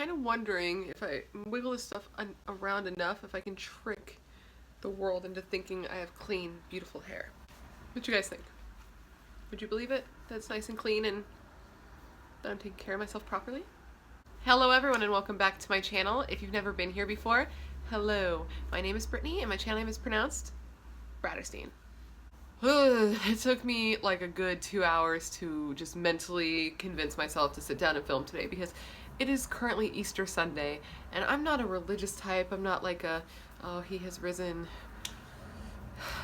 kind of wondering if I wiggle this stuff around enough, if I can trick the world into thinking I have clean, beautiful hair. What you guys think? Would you believe it? That's nice and clean and that I'm taking care of myself properly? Hello everyone and welcome back to my channel. If you've never been here before, hello. My name is Brittany and my channel name is pronounced Bratterstein. It took me like a good 2 hours to just mentally convince myself to sit down and film today because it is currently Easter Sunday and I'm not a religious type. I'm not like a, oh, he has risen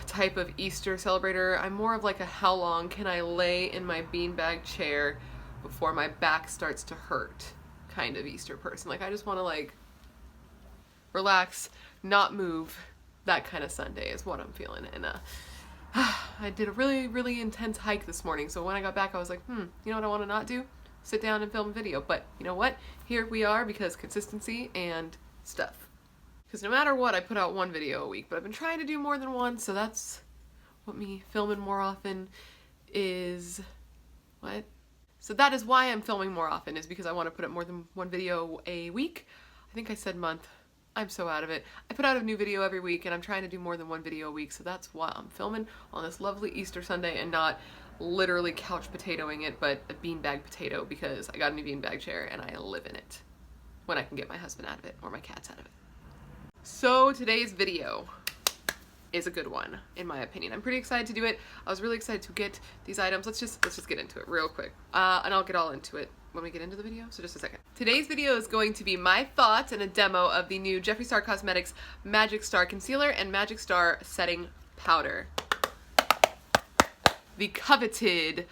type of Easter celebrator. I'm more of like a how long can I lay in my beanbag chair before my back starts to hurt kind of Easter person. Like I just want to like relax, not move. That kind of Sunday is what I'm feeling. And I did a really intense hike this morning, so when I got back I was like, you know what I want to not do? Sit down and film a video. But you know what? Here we are because consistency and stuff. Because no matter what, I put out one video a week, but I've been trying to do more than one, so that's what me filming more often is. What? So that is why I'm filming more often, is because I want to put up more than one video a week. I think I said month. I'm so out of it. I put out a new video every week and I'm trying to do more than one video a week, so that's why I'm filming on this lovely Easter Sunday and not literally couch potatoing it, but a beanbag potato, because I got a new beanbag chair and I live in it when I can get my husband out of it or my cats out of it. So today's video is a good one, in my opinion. I'm pretty excited to do it. I was really excited to get these items. Let's just get into it real quick. And I'll get all into it when we get into the video, so just a second. Today's video is going to be my thoughts and a demo of the new JeffreeStar Cosmetics Magic Star Concealer and Magic Star Setting Powder. The coveted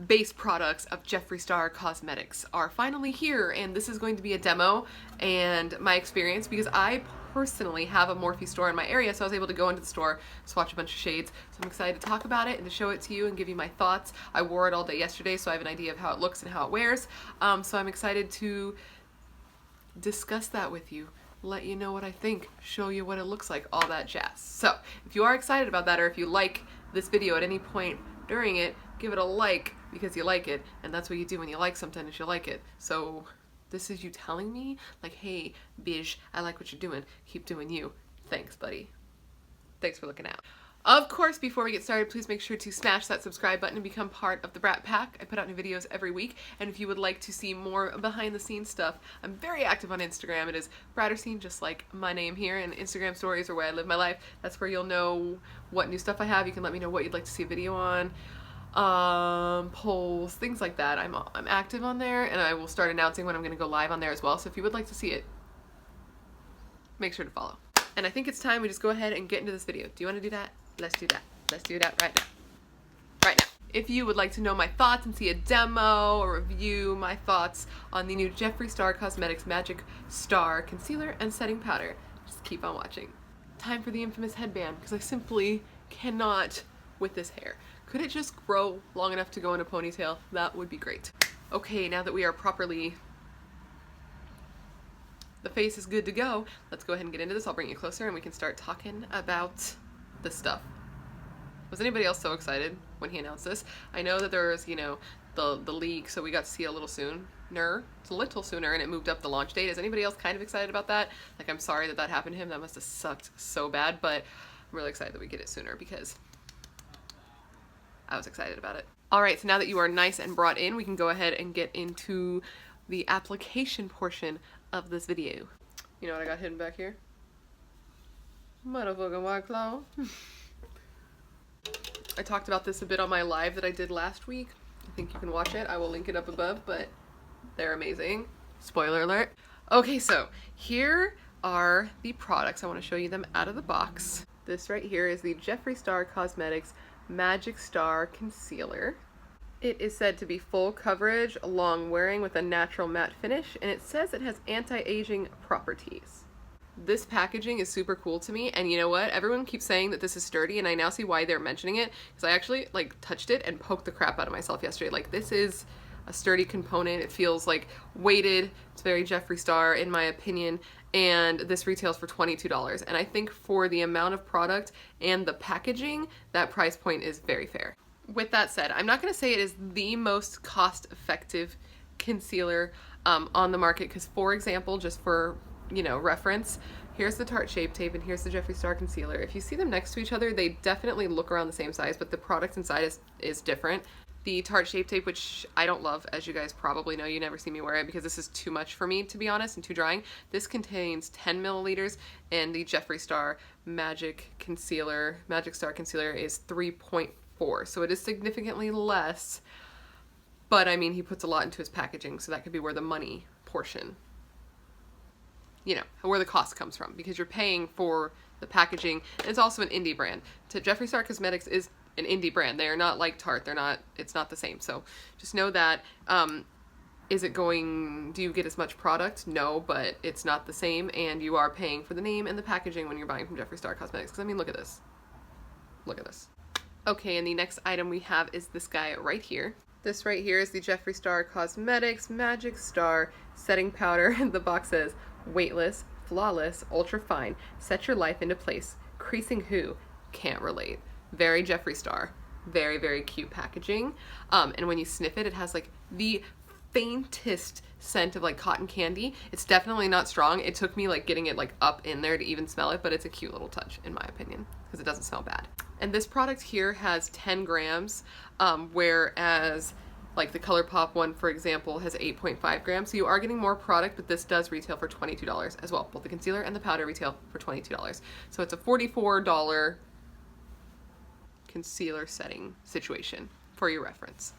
base products of JeffreeStar Cosmetics are finally here, and this is going to be a demo and my experience because I personally have a Morphe store in my area, so I was able to go into the store, swatch a bunch of shades. So I'm excited to talk about it and to show it to you and give you my thoughts. I wore it all day yesterday, so I have an idea of how it looks and how it wears. So I'm excited to discuss that with you, let you know what I think, show you what it looks like, all that jazz. So if you are excited about that, or if you like this video at any point during it, give it a like because you like it, and that's what you do when you like something, is you like it. So this is you telling me, like, hey, Bish, I like what you're doing. Keep doing you. Thanks, buddy. Thanks for looking out. Of course, before we get started, please make sure to smash that subscribe button and become part of the Brat Pack. I put out new videos every week, and if you would like to see more behind-the-scenes stuff, I'm very active on Instagram. It is Bratterstein, just like my name here, and Instagram stories are where I live my life. That's where you'll know what new stuff I have. You can let me know what you'd like to see a video on. Polls, things like that. I'm active on there, and I will start announcing when I'm going to go live on there as well. So if you would like to see it, make sure to follow. And I think it's time we just go ahead and get into this video. Do you want to do that? Let's do that. Let's do that right now. Right now. If you would like to know my thoughts and see a demo or review my thoughts on the new JeffreeStar Cosmetics Magic Star Concealer and Setting Powder, just keep on watching. Time for the infamous headband, because I simply cannot with this hair. Could it just grow long enough to go in a ponytail? That would be great. Okay, now that we are properly, the face is good to go, let's go ahead and get into this. I'll bring you closer and we can start talking about this stuff. Was anybody else so excited when he announced this? I know that there was, you know, the leak, so we got to see it a little sooner. It's a little sooner, and it moved up the launch date. Is anybody else kind of excited about that? Like, I'm sorry that that happened to him. That must have sucked so bad, but I'm really excited that we get it sooner because I was excited about it. Alright, so now that you are nice and brought in, we can go ahead and get into the application portion of this video. You know what I got hidden back here? Motherfucking white claw. I talked about this a bit on my live that I did last week. I think you can watch it. I will link it up above, but they're amazing. Spoiler alert. Okay, so here are the products. I want to show you them out of the box. This right here is the JeffreeStar Cosmetics Magic Star Concealer. It is said to be full coverage, long wearing with a natural matte finish, and it says it has anti-aging properties. This packaging is super cool to me, and you know what? Everyone keeps saying that this is sturdy, and I now see why they're mentioning it, because I actually like touched it and poked the crap out of myself yesterday. Like, this is a sturdy component. It feels like weighted. It's very Jeffree Star in my opinion, and this retails for $22. And I think for the amount of product and the packaging, that price point is very fair. With that said, I'm not going to say it is the most cost-effective concealer on the market. Because, for example, just for, you know, reference, here's the Tarte Shape Tape and here's the JeffreeStar Concealer. If you see them next to each other, they definitely look around the same size, but the product inside is different. The Tarte Shape Tape, which I don't love, as you guys probably know, you never see me wear it because this is too much for me, to be honest, and too drying. This contains 10 milliliters, and the JeffreeStar Magic Star Concealer is 3.4, so it is significantly less, but I mean, he puts a lot into his packaging, so that could be where the money portion, you know, where the cost comes from, because you're paying for the packaging, and it's also an indie brand. JeffreeStar Cosmetics is an indie brand. They are not like Tarte. It's not the same. So just know that. Do you get as much product? No, but it's not the same, and you are paying for the name and the packaging when you're buying from JeffreeStar Cosmetics. Because I mean, look at this. Look at this. Okay, and the next item we have is this guy right here. This right here is the JeffreeStar Cosmetics Magic Star Setting Powder. The box says, weightless, flawless, ultra fine, set your life into place. Creasing who? Can't relate. Very Jeffree Star. Very, very cute packaging. And when you sniff it, it has like the faintest scent of like cotton candy. It's definitely not strong. It took me like getting it like up in there to even smell it, but it's a cute little touch in my opinion because it doesn't smell bad. And this product here has 10 grams, whereas like the ColourPop one, for example, has 8.5 grams. So you are getting more product, but this does retail for $22 as well. Both the concealer and the powder retail for $22. So it's a $44 concealer setting situation for your reference.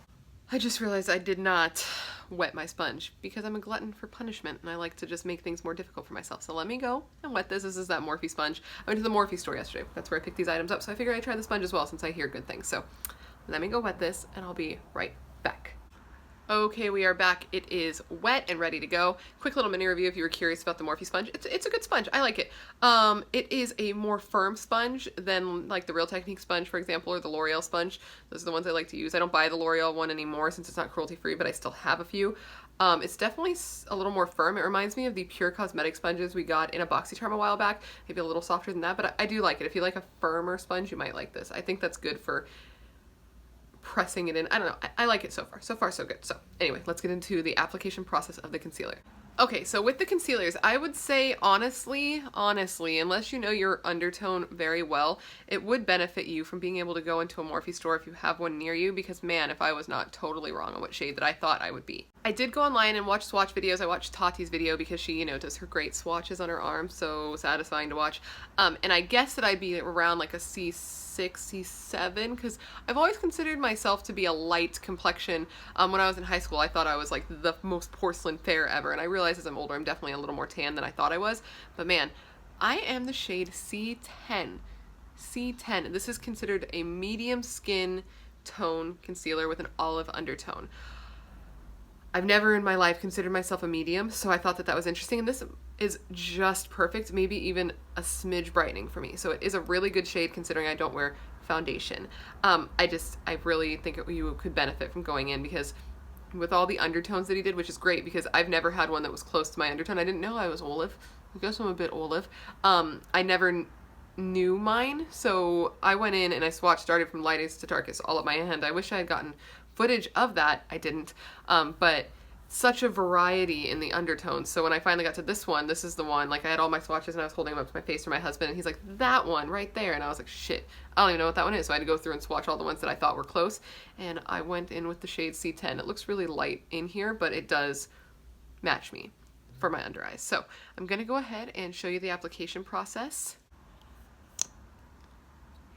I just realized I did not wet my sponge because I'm a glutton for punishment and I like to just make things more difficult for myself. So let me go and wet this. This is that Morphe sponge. I went to the Morphe store yesterday. That's where I picked these items up. So I figured I'd try the sponge as well since I hear good things. So let me go wet this and I'll be right back. Okay, we are back. It is wet and ready to go. Quick little mini review if you were curious about the Morphe sponge. It's a good sponge. I like it. It is a more firm sponge than like the Real Technique sponge, for example, or the L'Oreal sponge. Those are the ones I like to use. I don't buy the L'Oreal one anymore since it's not cruelty free, but I still have a few. It's definitely a little more firm. It reminds me of the Pure Cosmetic sponges we got in a BoxyCharm a while back. Maybe a little softer than that, but I do like it. If you like a firmer sponge, you might like this. I think that's good for pressing it in. I don't know. I like it so far. So far, so good. So anyway, let's get into the application process of the concealer. Okay, so with the concealers, I would say honestly, unless you know your undertone very well, it would benefit you from being able to go into a Morphe store if you have one near you, because man, if I was not totally wrong on what shade that I thought I would be. I did go online and watch swatch videos. I watched Tati's video because she, you know, does her great swatches on her arms, so satisfying to watch. And I guess that I'd be around like a C6, C7, because I've always considered myself to be a light complexion. When I was in high school, I thought I was like the most porcelain fair ever, and I realized as I'm older, I'm definitely a little more tan than I thought I was. But man, I am the shade C10. C10. This is considered a medium skin tone concealer with an olive undertone. I've never in my life considered myself a medium, so I thought that that was interesting, and this is just perfect, maybe even a smidge brightening for me. So it is a really good shade considering I don't wear foundation. I really think you could benefit from going in, because with all the undertones that he did, which is great because I've never had one that was close to my undertone. I didn't know I was olive. I guess I'm a bit olive. I never knew mine, so I went in and I swatched, started from lightest to darkest all at my hand. I wish I had gotten footage of that. I didn't, but such a variety in the undertones. So when I finally got to this one, this is the one, like I had all my swatches and I was holding them up to my face for my husband, and he's like, that one right there, and I was like, shit, I don't even know what that one is. So I had to go through and swatch all the ones that I thought were close, and I went in with the shade C10. It looks really light in here, but it does match me for my under eyes. So I'm gonna go ahead and show you the application process.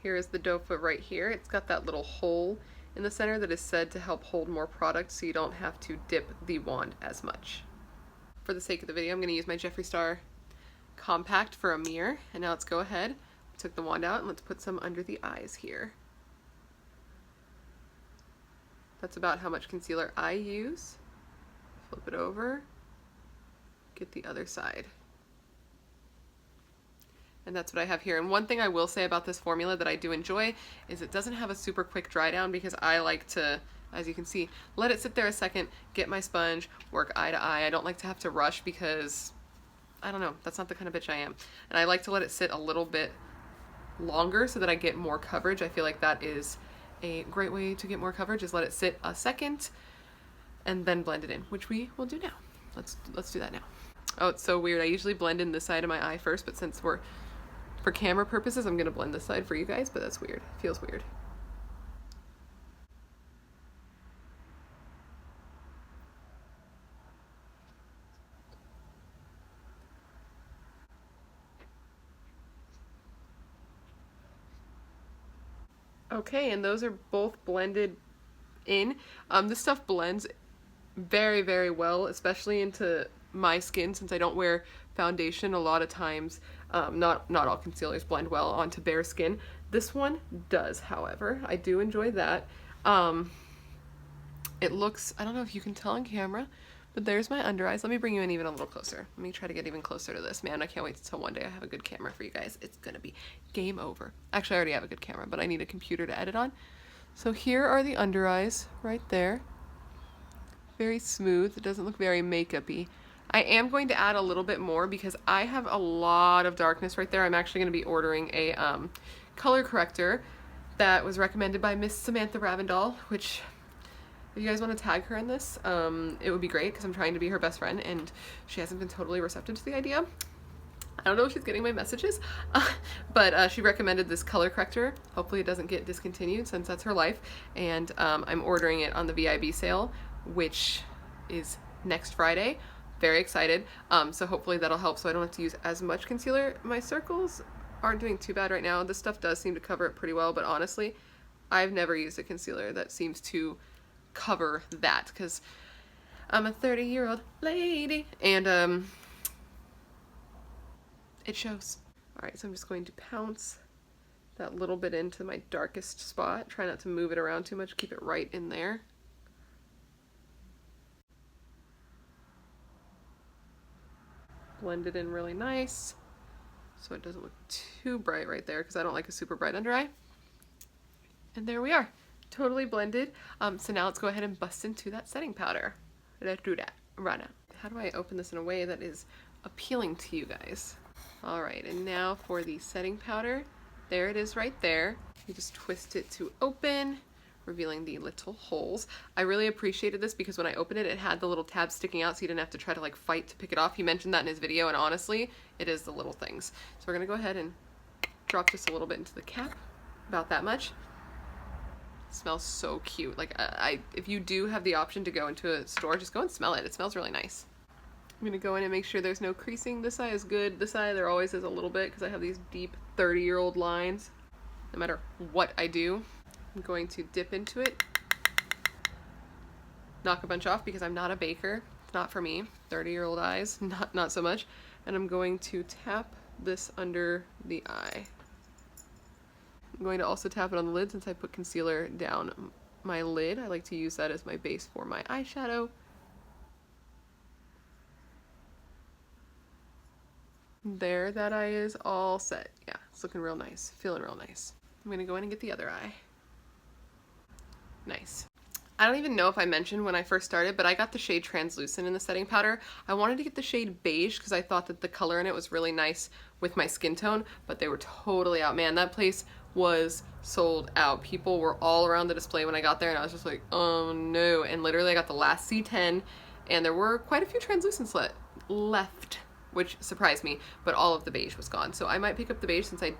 Here is the doe foot right here. It's got that little hole in the center that is said to help hold more product so you don't have to dip the wand as much. For the sake of the video, I'm going to use my JeffreeStar Compact for a mirror. And now let's go ahead. Took the wand out and let's put some under the eyes here. That's about how much concealer I use. Flip it over. Get the other side. And that's what I have here. And one thing I will say about this formula that I do enjoy is it doesn't have a super quick dry down, because I like to, as you can see, let it sit there a second, get my sponge, work eye to eye. I don't like to have to rush because, I don't know, that's not the kind of bitch I am. And I like to let it sit a little bit longer so that I get more coverage. I feel like that is a great way to get more coverage, is let it sit a second and then blend it in, which we will do now. let's do that now. Oh, it's so weird. I usually blend in this side of my eye first, but since we're for camera purposes, I'm gonna blend this side for you guys, but that's weird. Feels weird. Okay, and those are both blended in. This stuff blends very, very well, especially into my skin since I don't wear foundation a lot of times. Not all concealers blend well onto bare skin. This one does, however. I do enjoy that. It looks, I don't know if you can tell on camera, but there's my under eyes. Let me bring you in even a little closer. Let me try to get even closer to this. Man, I can't wait until one day I have a good camera for you guys. It's gonna be game over. Actually, I already have a good camera, but I need a computer to edit on. So here are the under eyes right there. Very smooth. It doesn't look very makeup-y. I am going to add a little bit more because I have a lot of darkness right there. I'm actually going to be ordering a color corrector that was recommended by Miss Samantha Ravendall, which if you guys want to tag her in this, it would be great because I'm trying to be her best friend and she hasn't been totally receptive to the idea. I don't know if she's getting my messages, but she recommended this color corrector. Hopefully it doesn't get discontinued since that's her life. And I'm ordering it on the VIB sale, which is next Friday. Very excited. So hopefully that'll help so I don't have to use as much concealer. My circles aren't doing too bad right now. This stuff does seem to cover it pretty well, but honestly, I've never used a concealer that seems to cover that because I'm a 30-year-old lady and it shows. All right, so I'm just going to pounce that little bit into my darkest spot. Try not to move it around too much. Keep it right in there. Blend it in really nice so it doesn't look too bright right there because I don't like a super bright under eye. And there we are, totally blended. So now let's go ahead and bust into that setting powder. Let's do that right now. How do I open this in a way that is appealing to you guys? All right, and now for the setting powder. There it is right there. You just twist it to open, revealing the little holes. I really appreciated this because when I opened it, it had the little tabs sticking out so you didn't have to try to like fight to pick it off. He mentioned that in his video and honestly, it is the little things. So we're gonna go ahead and drop just a little bit into the cap, about that much. It smells so cute. Like if you do have the option to go into a store, just go and smell it. It smells really nice. I'm gonna go in and make sure there's no creasing. This eye is good. This eye, there always is a little bit because I have these deep 30-year-old lines. No matter what I do, I'm going to dip into it, knock a bunch off because I'm not a baker. It's not for me. 30-year-old eyes, not so much. And I'm going to tap this under the eye. I'm going to also tap it on the lid since I put concealer down my lid. I like to use that as my base for my eyeshadow. There, that eye is all set. Yeah, it's looking real nice, feeling real nice. I'm gonna go in and get the other eye. Nice. I don't even know if I mentioned when I first started, but I got the shade Translucent in the setting powder. I wanted to get the shade Beige because I thought that the color in it was really nice with my skin tone, but they were totally out. Man, that place was sold out. People were all around the display when I got there and I was just like, oh no. And literally I got the last C10 and there were quite a few translucents left, which surprised me, but all of the beige was gone. So I might pick up the beige since I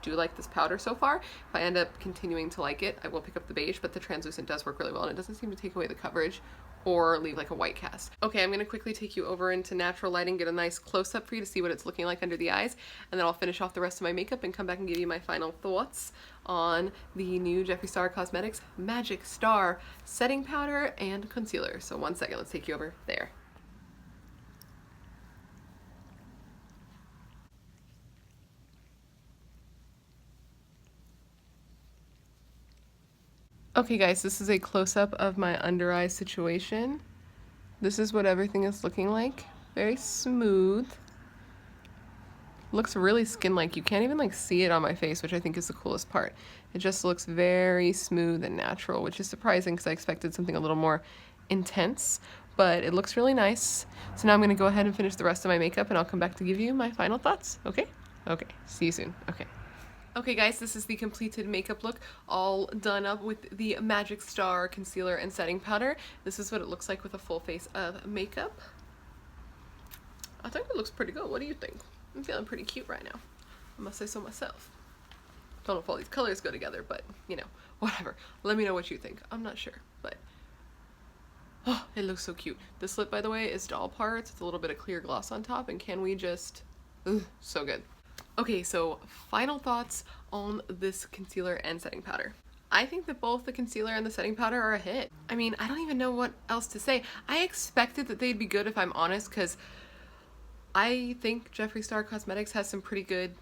do like this powder so far. If I end up continuing to like it, I will pick up the beige, but the translucent does work really well and it doesn't seem to take away the coverage or leave like a white cast. Okay, I'm gonna quickly take you over into natural lighting, get a nice close-up for you to see what it's looking like under the eyes, and then I'll finish off the rest of my makeup and come back and give you my final thoughts on the new JeffreeStar Cosmetics Magic Star setting powder and concealer. So one second, let's take you over there. Okay guys, this is a close-up of my under eye situation. This is what everything is looking like. Very smooth. Looks really skin-like. You can't even like see it on my face, which I think is the coolest part. It just looks very smooth and natural, which is surprising because I expected something a little more intense, but it looks really nice. So now I'm gonna go ahead and finish the rest of my makeup and I'll come back to give you my final thoughts, okay? Okay, see you soon, okay. Okay guys, this is the completed makeup look, all done up with the Magic Star concealer and setting powder. This is what it looks like with a full face of makeup. I think it looks pretty good. What do you think? I'm feeling pretty cute right now. I must say so myself. Don't know if all these colors go together, but you know, whatever. Let me know what you think. I'm not sure, but oh, it looks so cute. This lip, by the way, is doll parts. It's a little bit of clear gloss on top, and can we just, so good. Okay, so final thoughts on this concealer and setting powder. I think that both the concealer and the setting powder are a hit. I mean, I don't even know what else to say. I expected that they'd be good, if I'm honest, because I think JeffreeStar Cosmetics has some pretty good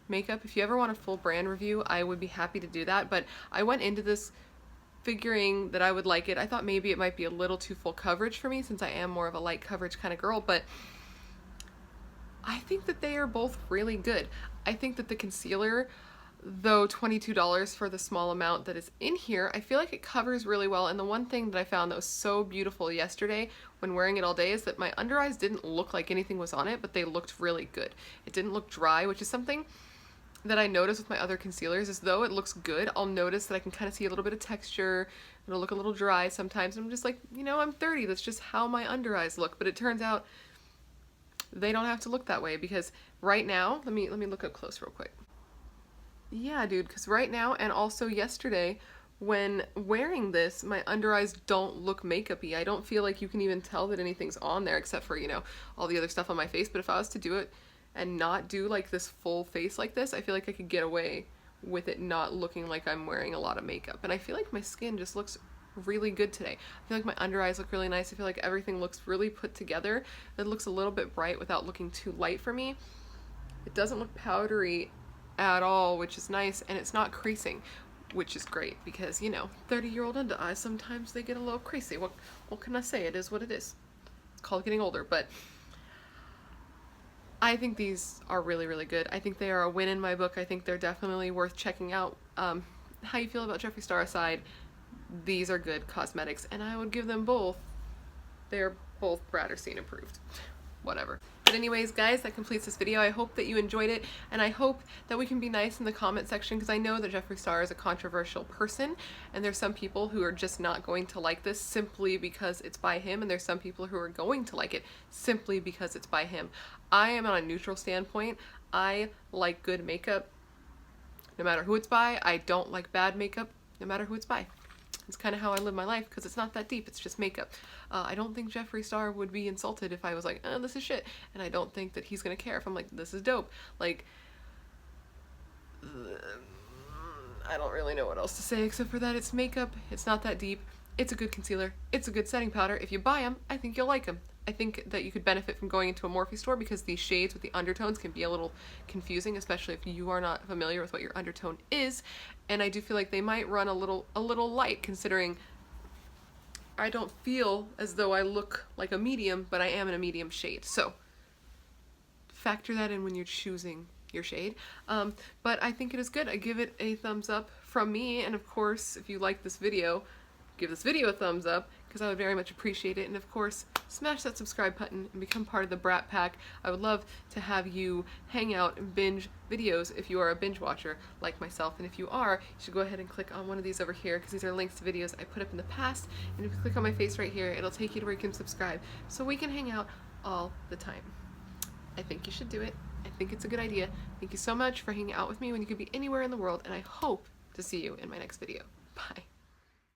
makeup. If you ever want a full brand review, I would be happy to do that, but I went into this figuring that I would like it. I thought maybe it might be a little too full coverage for me since I am more of a light coverage kind of girl, but I think that they are both really good. I think that the concealer, though $22 for the small amount that is in here, I feel like it covers really well. And the one thing that I found that was so beautiful yesterday when wearing it all day is that my under eyes didn't look like anything was on it, but they looked really good. It didn't look dry, which is something that I notice with my other concealers. Is though it looks good, I'll notice that I can kind of see a little bit of texture. It'll look a little dry sometimes. And I'm just like, you know, I'm 30. That's just how my under eyes look. But it turns out they don't have to look that way, because right now, let me look up close real quick. Yeah, dude, because right now and also yesterday when wearing this, my under eyes don't look makeup-y. I don't feel like you can even tell that anything's on there except for, you know, all the other stuff on my face. But if I was to do it and not do like this full face like this, I feel like I could get away with it not looking like I'm wearing a lot of makeup. And I feel like my skin just looks really good today. I feel like my under eyes look really nice. I feel like everything looks really put together. It looks a little bit bright without looking too light for me. It doesn't look powdery at all, which is nice, and it's not creasing, which is great because, you know, 30-year-old under eyes, sometimes they get a little creasy. What can I say? It is what it is. It's called getting older. But I think these are really, really good. I think they are a win in my book. I think they're definitely worth checking out. How you feel about JeffreeStar aside, these are good cosmetics, and I would give them both. They're both Bradderstein approved. Whatever. But anyways, guys, that completes this video. I hope that you enjoyed it, and I hope that we can be nice in the comment section, because I know that JeffreeStar is a controversial person, and there's some people who are just not going to like this simply because it's by him, and there's some people who are going to like it simply because it's by him. I am on a neutral standpoint. I like good makeup no matter who it's by. I don't like bad makeup no matter who it's by. It's kind of how I live my life, because it's not that deep. It's just makeup. I don't think JeffreeStar would be insulted if I was like, oh, this is shit. And I don't think that he's going to care if I'm like, this is dope. Like, I don't really know what else to say except for that it's makeup. It's not that deep. It's a good concealer. It's a good setting powder. If you buy them, I think you'll like them. I think that you could benefit from going into a Morphe store, because these shades with the undertones can be a little confusing, especially if you are not familiar with what your undertone is. And I do feel like they might run a little light, considering I don't feel as though I look like a medium, but I am in a medium shade. So factor that in when you're choosing your shade. But I think it is good. I give it a thumbs up from me. And of course, if you like this video, give this video a thumbs up, because I would very much appreciate it. And of course, smash that subscribe button and become part of the Brat Pack. I would love to have you hang out and binge videos if you are a binge watcher like myself. And if you are, you should go ahead and click on one of these over here, because these are links to videos I put up in the past. And if you click on my face right here, it'll take you to where you can subscribe, so we can hang out all the time. I think you should do it. I think it's a good idea. Thank you so much for hanging out with me when you could be anywhere in the world, and I hope to see you in my next video. Bye.